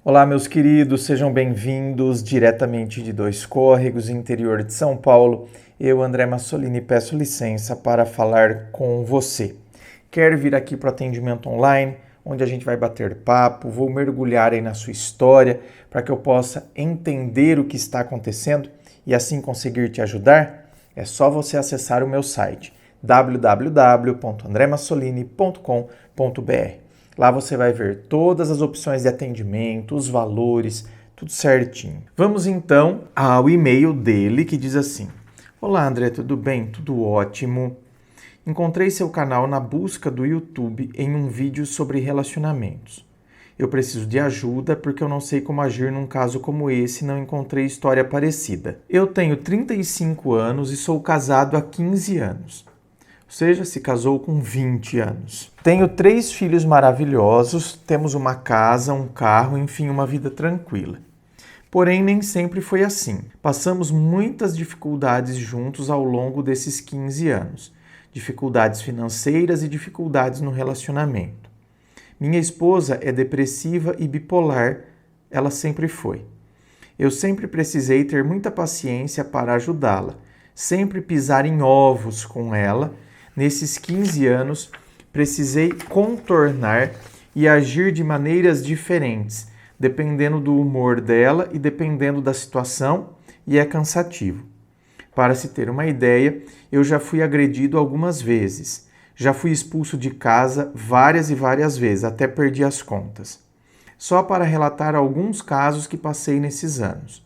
Olá, meus queridos, sejam bem-vindos diretamente de Dois Córregos, interior de São Paulo. Eu, André Massolini, peço licença para falar com você. Quer vir aqui para o atendimento online, onde a gente vai bater papo, vou mergulhar aí na sua história para que eu possa entender o que está acontecendo e assim conseguir te ajudar? É só você acessar o meu site www.andremassolini.com.br. Lá você vai ver todas as opções de atendimento, os valores, tudo certinho. Vamos então ao e-mail dele que diz assim: Olá André, tudo bem? Tudo ótimo. Encontrei seu canal na busca do YouTube em um vídeo sobre relacionamentos. Eu preciso de ajuda porque eu não sei como agir num caso como esse e não encontrei história parecida. Eu tenho 35 anos e sou casado há 15 anos. Ou seja, se casou com 20 anos. Tenho 3 filhos maravilhosos, temos uma casa, um carro, enfim, uma vida tranquila. Porém, nem sempre foi assim. Passamos muitas dificuldades juntos ao longo desses 15 anos. Dificuldades financeiras e dificuldades no relacionamento. Minha esposa é depressiva e bipolar, ela sempre foi. Eu sempre precisei ter muita paciência para ajudá-la, sempre pisar em ovos com ela. Nesses 15 anos, precisei contornar e agir de maneiras diferentes, dependendo do humor dela e dependendo da situação, e é cansativo. Para se ter uma ideia, eu já fui agredido algumas vezes. Já fui expulso de casa várias e várias vezes, até perdi as contas. Só para relatar alguns casos que passei nesses anos.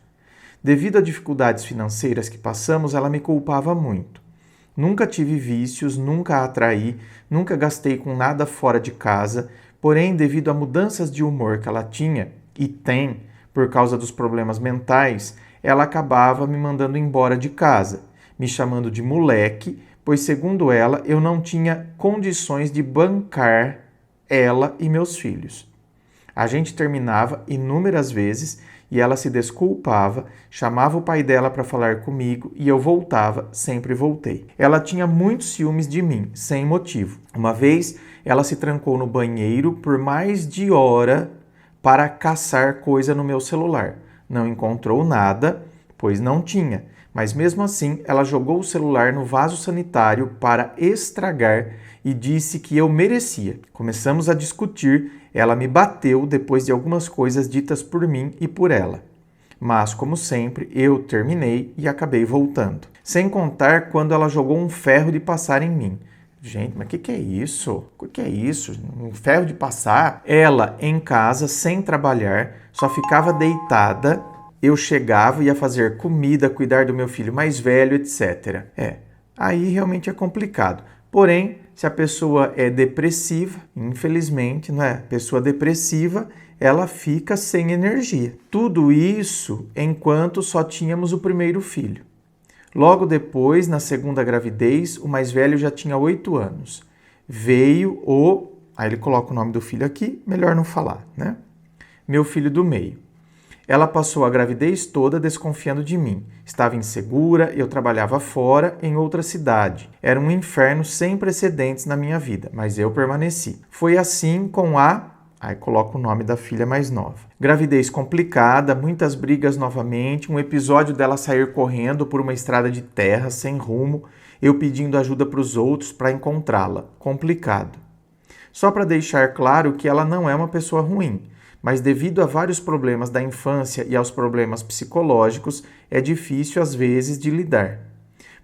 Devido a dificuldades financeiras que passamos, ela me culpava muito. Nunca tive vícios, nunca a atraí, nunca gastei com nada fora de casa, porém, devido a mudanças de humor que ela tinha e tem por causa dos problemas mentais, ela acabava me mandando embora de casa, me chamando de moleque, pois, segundo ela, eu não tinha condições de bancar ela e meus filhos. A gente terminava inúmeras vezes e ela se desculpava, chamava o pai dela para falar comigo e eu voltava, sempre voltei. Ela tinha muitos ciúmes de mim, sem motivo. Uma vez, ela se trancou no banheiro por mais de hora para caçar coisa no meu celular. Não encontrou nada, pois não tinha, mas mesmo assim ela jogou o celular no vaso sanitário para estragar e disse que eu merecia. Começamos a discutir, ela me bateu depois de algumas coisas ditas por mim e por ela. Mas, como sempre, eu terminei e acabei voltando. Sem contar quando ela jogou um ferro de passar em mim. Gente, mas o que é isso? O que é isso? Um ferro de passar? Ela, em casa, sem trabalhar, só ficava deitada. Eu chegava, ia fazer comida, cuidar do meu filho mais velho, etc. Aí realmente é complicado. Porém, se a pessoa é depressiva, infelizmente, não é? Pessoa depressiva, ela fica sem energia. Tudo isso enquanto só tínhamos o primeiro filho. Logo depois, na segunda gravidez, o mais velho já tinha 8 anos. Veio o... Aí ele coloca o nome do filho aqui, melhor não falar, né? Meu filho do meio. Ela passou a gravidez toda desconfiando de mim. Estava insegura, eu trabalhava fora, em outra cidade. Era um inferno sem precedentes na minha vida, mas eu permaneci. Foi assim com a... Aí coloca o nome da filha mais nova. Gravidez complicada, muitas brigas novamente, um episódio dela sair correndo por uma estrada de terra sem rumo, eu pedindo ajuda para os outros para encontrá-la. Complicado. Só para deixar claro que ela não é uma pessoa ruim, mas devido a vários problemas da infância e aos problemas psicológicos, é difícil às vezes de lidar.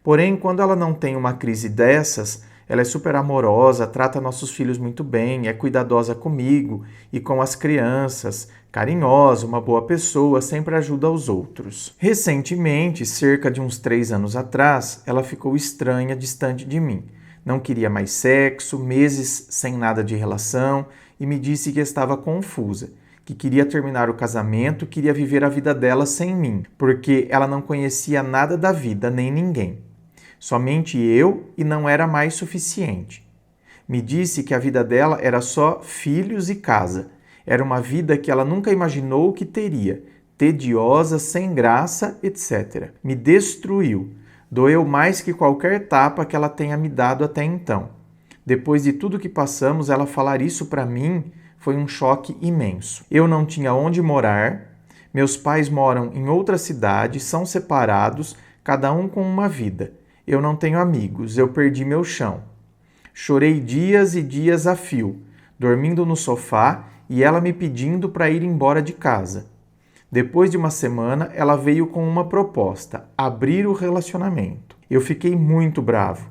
Porém, quando ela não tem uma crise dessas, ela é super amorosa, trata nossos filhos muito bem, é cuidadosa comigo e com as crianças, carinhosa, uma boa pessoa, sempre ajuda os outros. Recentemente, cerca de uns 3 anos atrás, ela ficou estranha, distante de mim. Não queria mais sexo, meses sem nada de relação e me disse que estava confusa, que queria terminar o casamento, queria viver a vida dela sem mim, porque ela não conhecia nada da vida, nem ninguém. Somente eu e não era mais suficiente. Me disse que a vida dela era só filhos e casa. Era uma vida que ela nunca imaginou que teria, tediosa, sem graça, etc. Me destruiu. Doeu mais que qualquer tapa que ela tenha me dado até então. Depois de tudo que passamos, ela falar isso para mim foi um choque imenso. Eu não tinha onde morar, meus pais moram em outra cidade, são separados, cada um com uma vida. Eu não tenho amigos, eu perdi meu chão. Chorei dias e dias a fio, dormindo no sofá e ela me pedindo para ir embora de casa. Depois de uma semana, ela veio com uma proposta: abrir o relacionamento. Eu fiquei muito bravo.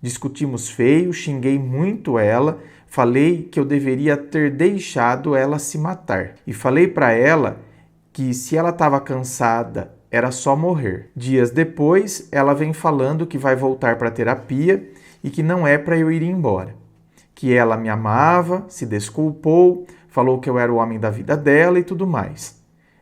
Discutimos feio, xinguei muito ela, falei que eu deveria ter deixado ela se matar. E falei para ela que se ela estava cansada, era só morrer. Dias depois, ela vem falando que vai voltar para a terapia e que não é para eu ir embora. Que ela me amava, se desculpou, falou que eu era o homem da vida dela e tudo mais.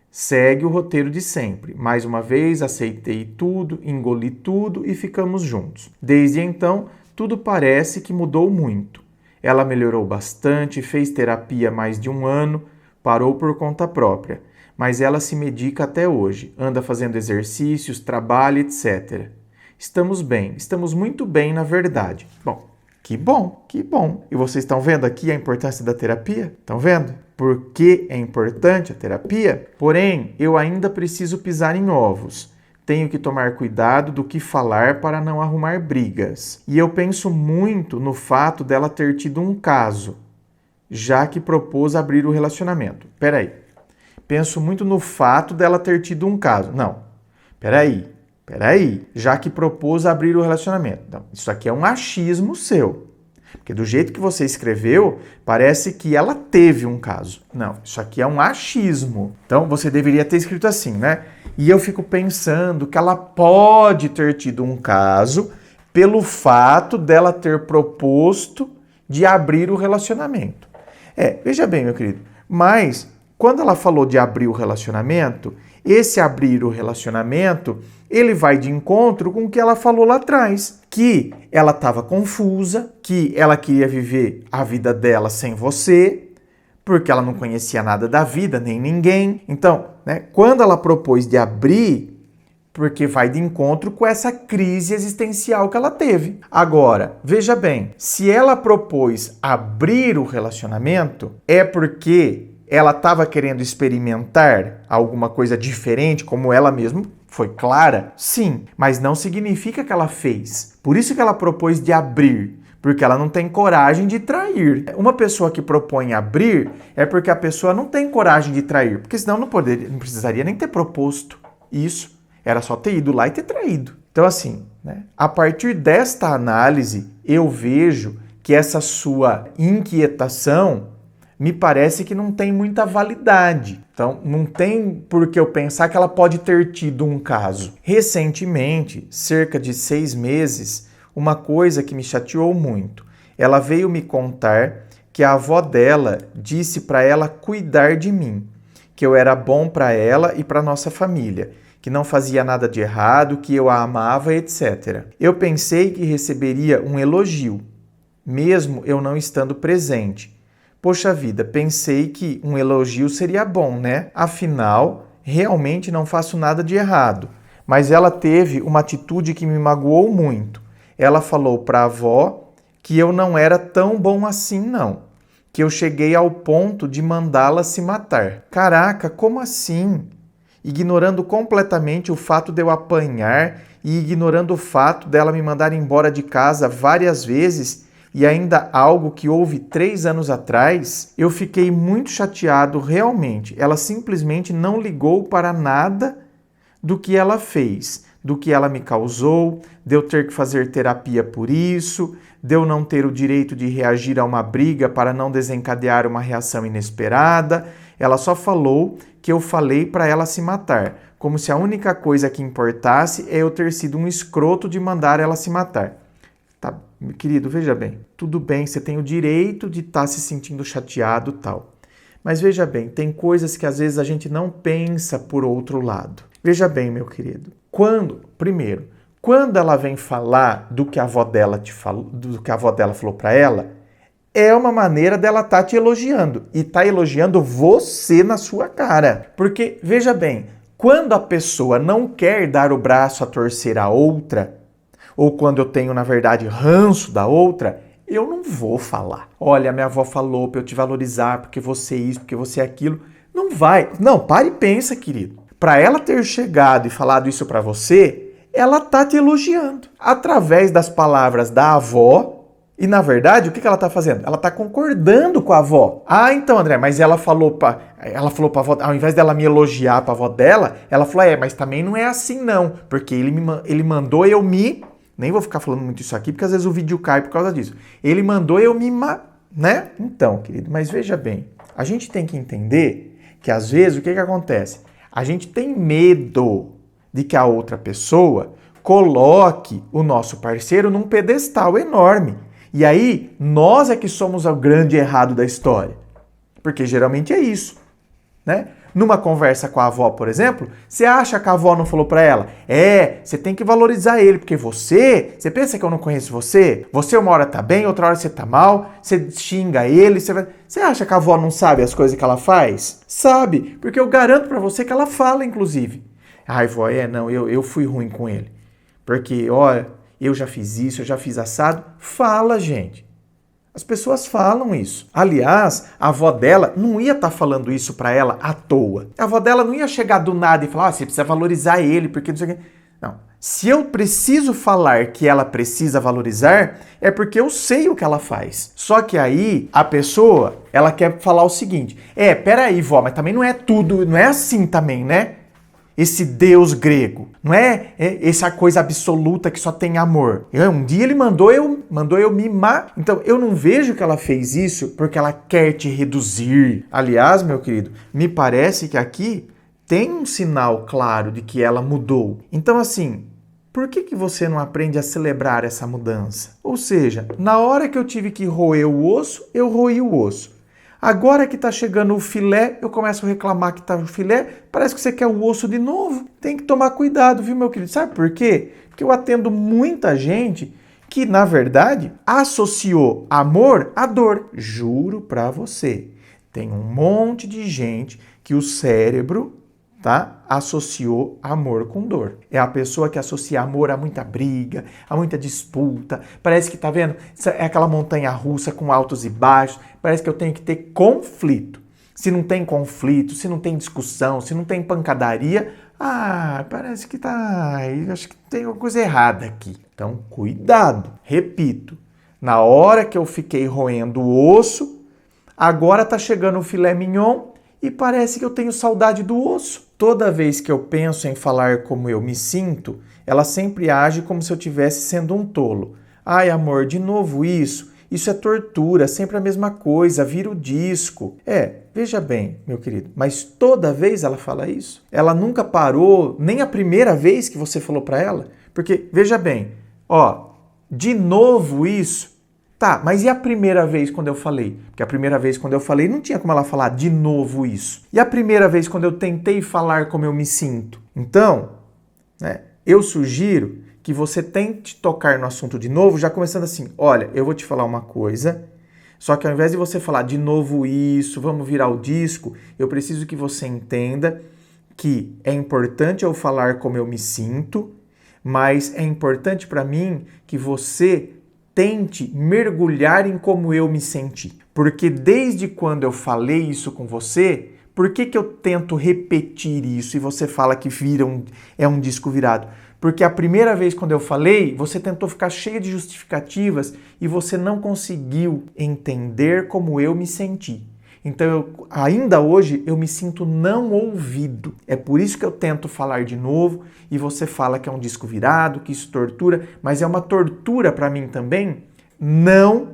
Segue o roteiro de sempre. Mais uma vez, aceitei tudo, engoli tudo e ficamos juntos. Desde então, tudo parece que mudou muito. Ela melhorou bastante, fez terapia há mais de 1 ano, parou por conta própria. Mas ela se medica até hoje, anda fazendo exercícios, trabalha, etc. Estamos bem, estamos muito bem, na verdade. Bom, que bom, que bom. E vocês estão vendo aqui a importância da terapia? Estão vendo? Por que é importante a terapia? Porém, eu ainda preciso pisar em ovos. Tenho que tomar cuidado do que falar para não arrumar brigas. E eu penso muito no fato dela ter tido um caso, já que propôs abrir o relacionamento. Peraí. Penso muito no fato dela ter tido um caso. Não. Peraí. Já que propôs abrir o relacionamento. Não, isso aqui é um achismo seu. Porque do jeito que você escreveu, parece que ela teve um caso. Não, isso aqui é um achismo. Então, você deveria ter escrito assim, né? E eu fico pensando que ela pode ter tido um caso pelo fato dela ter proposto de abrir o relacionamento. Veja bem, meu querido, mas quando ela falou de abrir o relacionamento, esse abrir o relacionamento, ele vai de encontro com o que ela falou lá atrás, que ela estava confusa, que ela queria viver a vida dela sem você, porque ela não conhecia nada da vida, nem ninguém. Então, quando ela propôs de abrir, porque vai de encontro com essa crise existencial que ela teve. Agora, veja bem, se ela propôs abrir o relacionamento, é porque ela estava querendo experimentar alguma coisa diferente, como ela mesma foi clara? Sim, mas não significa que ela fez. Por isso que ela propôs de abrir, porque ela não tem coragem de trair. Uma pessoa que propõe abrir é porque a pessoa não tem coragem de trair, porque senão não precisaria nem ter proposto isso. Era só ter ido lá e ter traído. Então assim, a partir desta análise, eu vejo que essa sua inquietação me parece que não tem muita validade. Então, não tem por que eu pensar que ela pode ter tido um caso. Recentemente, cerca de 6 meses, uma coisa que me chateou muito. Ela veio me contar que a avó dela disse para ela cuidar de mim, que eu era bom para ela e para nossa família, que não fazia nada de errado, que eu a amava, etc. Eu pensei que receberia um elogio, mesmo eu não estando presente. Poxa vida, pensei que um elogio seria bom, né? Afinal, realmente não faço nada de errado. Mas ela teve uma atitude que me magoou muito. Ela falou para a avó que eu não era tão bom assim, não. Que eu cheguei ao ponto de mandá-la se matar. Caraca, como assim? Ignorando completamente o fato de eu apanhar e ignorando o fato dela me mandar embora de casa várias vezes, e ainda algo que houve 3 anos atrás, eu fiquei muito chateado realmente. Ela simplesmente não ligou para nada do que ela fez, do que ela me causou, de eu ter que fazer terapia por isso, de eu não ter o direito de reagir a uma briga para não desencadear uma reação inesperada. Ela só falou que eu falei para ela se matar, como se a única coisa que importasse é eu ter sido um escroto de mandar ela se matar. Tá, querido, veja bem, tudo bem, você tem o direito de estar se sentindo chateado e tal. Mas veja bem, tem coisas que às vezes a gente não pensa por outro lado. Veja bem, meu querido, quando ela vem falar do que a avó dela falou para ela, é uma maneira dela estar te elogiando. E tá elogiando você na sua cara. Porque, veja bem, quando a pessoa não quer dar o braço a torcer a outra, ou quando eu tenho, na verdade, ranço da outra, eu não vou falar. Olha, minha avó falou pra eu te valorizar, porque você é isso, porque você é aquilo. Não vai. Não, para e pensa, querido. Para ela ter chegado e falado isso para você, ela tá te elogiando. Através das palavras da avó. E, na verdade, o que ela está fazendo? Ela está concordando com a avó. Ah, então, André, mas ela falou pra avó, ao invés dela me elogiar pra avó dela, ela falou, mas também não é assim não, porque ele mandou eu me... Nem vou ficar falando muito isso aqui, porque às vezes o vídeo cai por causa disso. Ele mandou eu me... né? Então, querido, mas veja bem, a gente tem que entender que, às vezes, o que acontece? A gente tem medo de que a outra pessoa coloque o nosso parceiro num pedestal enorme. E aí, nós é que somos o grande errado da história. Porque geralmente é isso, né? Numa conversa com a avó, por exemplo, você acha que a avó não falou pra ela? Você tem que valorizar ele, porque você pensa que eu não conheço você? Você uma hora tá bem, outra hora você tá mal, você xinga ele, você acha que a avó não sabe as coisas que ela faz? Sabe, porque eu garanto pra você que ela fala, inclusive. Ai, vó, não, eu fui ruim com ele. Porque, olha... Eu já fiz isso, eu já fiz assado. Fala, gente. As pessoas falam isso. Aliás, a avó dela não ia estar falando isso para ela à toa. A avó dela não ia chegar do nada e falar, você precisa valorizar ele, porque não sei o quê. Não. Se eu preciso falar que ela precisa valorizar, é porque eu sei o que ela faz. Só que aí, a pessoa, ela quer falar o seguinte, peraí, vó, mas também não é tudo, não é assim também, né? Esse Deus grego. Não é essa coisa absoluta que só tem amor. Um dia ele mandou eu mimar. Então, eu não vejo que ela fez isso porque ela quer te reduzir. Aliás, meu querido, me parece que aqui tem um sinal claro de que ela mudou. Então, assim, por que você não aprende a celebrar essa mudança? Ou seja, na hora que eu tive que roer o osso, eu roí o osso. Agora que tá chegando o filé, eu começo a reclamar que tá o filé, parece que você quer o osso de novo. Tem que tomar cuidado, viu, meu querido? Sabe por quê? Porque eu atendo muita gente que, na verdade, associou amor à dor. Juro pra você. Tem um monte de gente que o cérebro, associou amor com dor. É a pessoa que associa amor a muita briga, a muita disputa. Parece que, tá vendo? É aquela montanha russa com altos e baixos. Parece que eu tenho que ter conflito. Se não tem conflito, se não tem discussão, se não tem pancadaria, parece que acho que tem alguma coisa errada aqui. Então, cuidado. Repito, na hora que eu fiquei roendo o osso, agora tá chegando o filé mignon e parece que eu tenho saudade do osso. Toda vez que eu penso em falar como eu me sinto, ela sempre age como se eu estivesse sendo um tolo. Ai, amor, de novo isso? Isso é tortura, sempre a mesma coisa, vira o disco. Veja bem, meu querido, mas toda vez ela fala isso? Ela nunca parou, nem a primeira vez que você falou pra ela? Porque, veja bem, de novo isso? Tá, mas e a primeira vez quando eu falei? Porque a primeira vez quando eu falei não tinha como ela falar de novo isso. E a primeira vez quando eu tentei falar como eu me sinto? Então, eu sugiro que você tente tocar no assunto de novo, já começando assim, olha, eu vou te falar uma coisa, só que ao invés de você falar de novo isso, vamos virar o disco, eu preciso que você entenda que é importante eu falar como eu me sinto, mas é importante para mim que você tente mergulhar em como eu me senti. Porque desde quando eu falei isso com você, por que eu tento repetir isso e você fala que é um disco virado? Porque a primeira vez quando eu falei, você tentou ficar cheio de justificativas e você não conseguiu entender como eu me senti. Então, ainda hoje, eu me sinto não ouvido. É por isso que eu tento falar de novo e você fala que é um disco virado, que isso tortura, mas é uma tortura para mim também não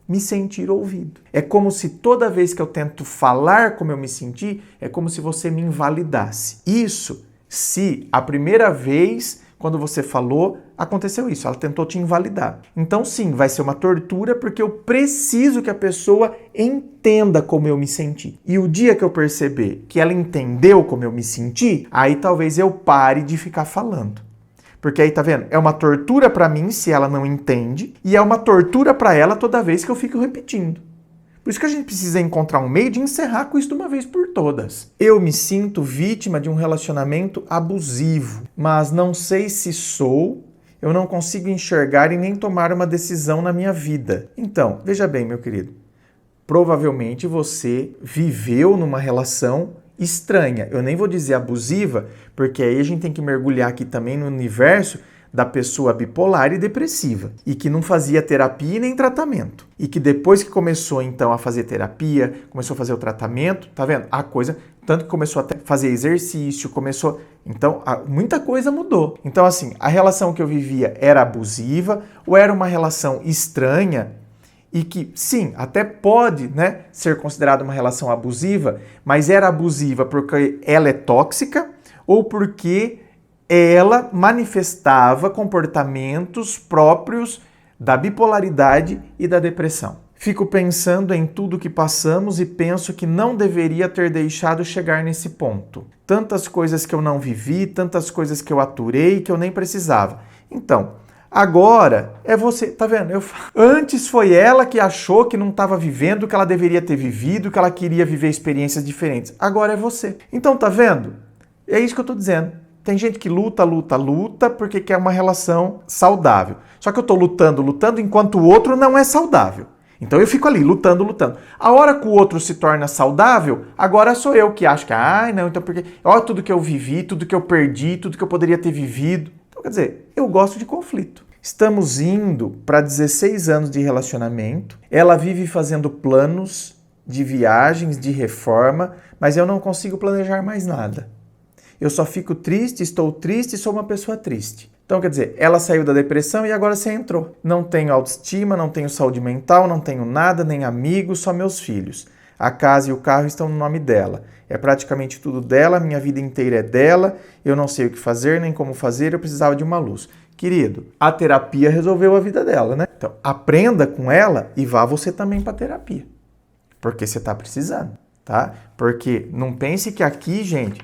me sentir ouvido. É como se toda vez que eu tento falar como eu me senti, é como se você me invalidasse. Isso se a primeira vez quando você falou, aconteceu isso, ela tentou te invalidar. Então sim, vai ser uma tortura porque eu preciso que a pessoa entenda como eu me senti. E o dia que eu perceber que ela entendeu como eu me senti, aí talvez eu pare de ficar falando. Porque aí, tá vendo? É uma tortura pra mim se ela não entende e é uma tortura pra ela toda vez que eu fico repetindo. Por isso que a gente precisa encontrar um meio de encerrar com isso de uma vez por todas. Eu me sinto vítima de um relacionamento abusivo, mas não sei se sou. eu não consigo enxergar e nem tomar uma decisão na minha vida. Então, veja bem, meu querido, provavelmente você viveu numa relação estranha. Eu nem vou dizer abusiva, porque aí a gente tem que mergulhar aqui também no universo da pessoa bipolar e depressiva, e que não fazia terapia e nem tratamento. E que depois que começou, então, a fazer terapia, começou a fazer o tratamento, tá vendo? A coisa, tanto que começou a fazer exercício, começou... Então, muita coisa mudou. Então, assim, a relação que eu vivia era abusiva ou era uma relação estranha e que, sim, até pode, né, ser considerada uma relação abusiva, mas era abusiva porque ela é tóxica ou porque ela manifestava comportamentos próprios da bipolaridade e da depressão. Fico pensando em tudo que passamos e penso que não deveria ter deixado chegar nesse ponto. Tantas coisas que eu não vivi, tantas coisas que eu aturei que eu nem precisava. Então, agora é você, tá vendo? Antes foi ela que achou que não estava vivendo o que ela deveria ter vivido, que ela queria viver experiências diferentes. Agora é você. Então, tá vendo? É isso que eu tô dizendo. Tem gente que luta porque quer uma relação saudável. Só que eu tô lutando enquanto o outro não é saudável. Então eu fico ali lutando. A hora que o outro se torna saudável, agora sou eu que acho que, não, então porque olha tudo que eu vivi, tudo que eu perdi, tudo que eu poderia ter vivido. Então, quer dizer, eu gosto de conflito. Estamos indo para 16 anos de relacionamento. Ela vive fazendo planos de viagens, de reforma, mas eu não consigo planejar mais nada. Eu só fico triste, estou triste e sou uma pessoa triste. Então, quer dizer, ela saiu da depressão e agora você entrou. Não tenho autoestima, não tenho saúde mental, não tenho nada, nem amigos, só meus filhos. A casa e o carro estão no nome dela. É praticamente tudo dela, minha vida inteira é dela, eu não sei o que fazer, nem como fazer, eu precisava de uma luz. Querido, a terapia resolveu a vida dela, né? Então, aprenda com ela e vá você também para terapia. Porque você está precisando, tá? Porque não pense que aqui, gente...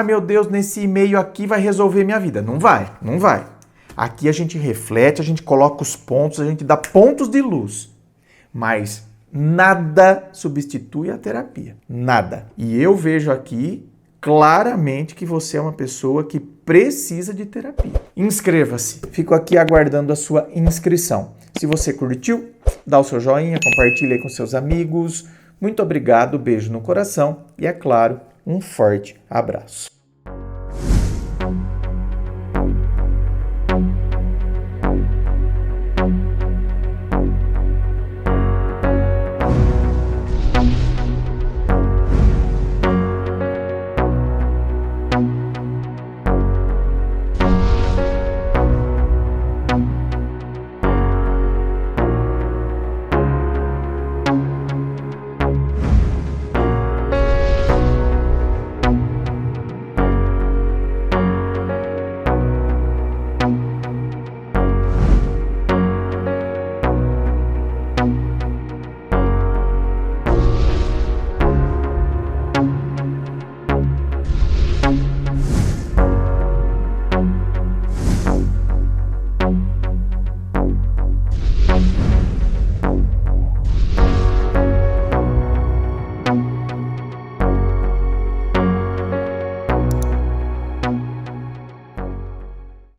meu Deus, nesse e-mail aqui vai resolver minha vida. Não vai. Aqui a gente reflete, a gente coloca os pontos, a gente dá pontos de luz. Mas nada substitui a terapia. Nada. E eu vejo aqui claramente que você é uma pessoa que precisa de terapia. Inscreva-se. Fico aqui aguardando a sua inscrição. Se você curtiu, dá o seu joinha, compartilha aí com seus amigos. Muito obrigado, beijo no coração e, é claro, um forte abraço.